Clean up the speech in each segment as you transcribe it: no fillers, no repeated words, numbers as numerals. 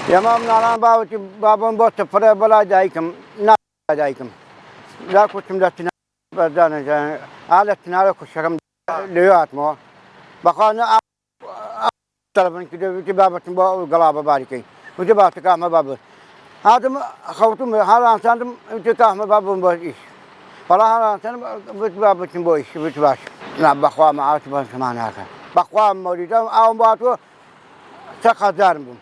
يا نالان بابن بوت فرا بلا جايكم نا جايكم لا كنت مدتنا بدانا عالتنا لك الشرم ليات مو بقانا طلبن كده جبابة قلابة باركين وجبابة كام باب هذا خوتم هذا إنسان كام باب بويش فلا هذا إنسان بجبابة بويش بتباش لا بقوا معاش بس ما ناكل بقوا مريضة أو باتو سكازار بوم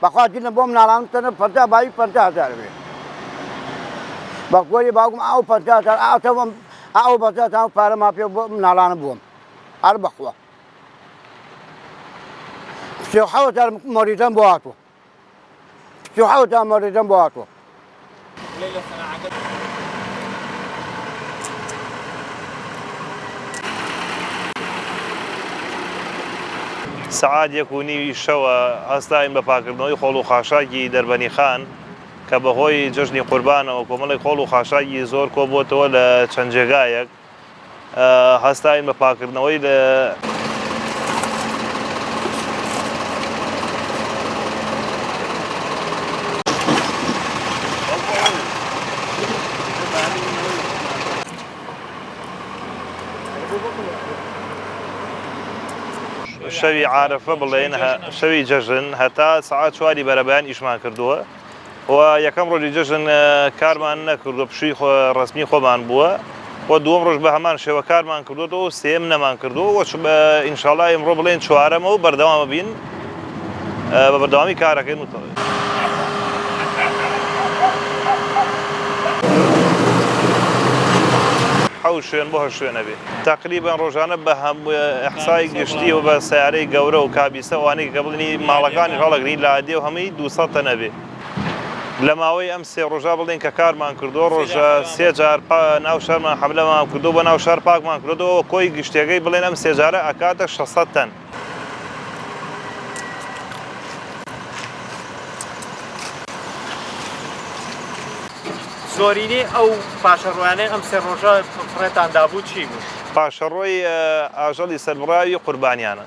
بقوا جينا بوم نالان تنا فردا باي فردا هزار بقولي باقوم أو فردا هزار أو تبوم أو فردا هزار فارم ما في بوم نالان بوم أربقوا شو حاول مريضا بواتو شو حاول مريضا بواتو سعاد یەکونی شەوە هەستاین بە پاکردنەوەی خۆڵ و خاشاکی دەربەنی خان کە بەهۆی جژنی قوربانەوە کۆمەڵی خۆڵ و خاشاکی زۆر کۆبووتەوە لە چەند جێگایەک هەستاین بە پاکردنەوەی لە شەوی عارفە بڵێن شەوی جەژن هەتا سەعات 4 بەرەبەیان ئیشمان کردووە و یەکەم ڕۆژی جەژن کارمان نەکردووە پشووی ڕسمی خۆمان بووە و دووەم ڕۆژ بە هەمان شێوە کارمان کردووەوە و سێم نەمان کردووە ئینشاڵڵا ئەمڕۆ بڵێن چوارەمە و بەردەوامە بین بە بەردەوامی کارەکەین وتەوە حەوت شوێن بۆ هەشت شوێنە بێ تقریبەن ڕۆژانە بە هەموو ئەحسای گشتی و بە سیارەی گەورە و کابیسە وانەی کە بڵنی ماڵەکانی هەڵەگرین لە عادێ و هەمووی 200 تەنە بێ لە ماوەی ئەم سێ ڕۆژە بڵێن کە کارمان کردووە ڕۆژە سێ جار ناو شارمان حەملەمان کردو بە ناو شار پاکمان کردەوە کۆی گشتیەکەی بڵێن ئەم سێ جارە ئەکاتە 600 تەن زۆرینەی ئەو پاشەڕوانەی ئەم سێ ڕۆژە فڕێتان دابوو چی بوو؟ پاشەڕۆی ئاژەڵی سەربڕاوی قوربانیانە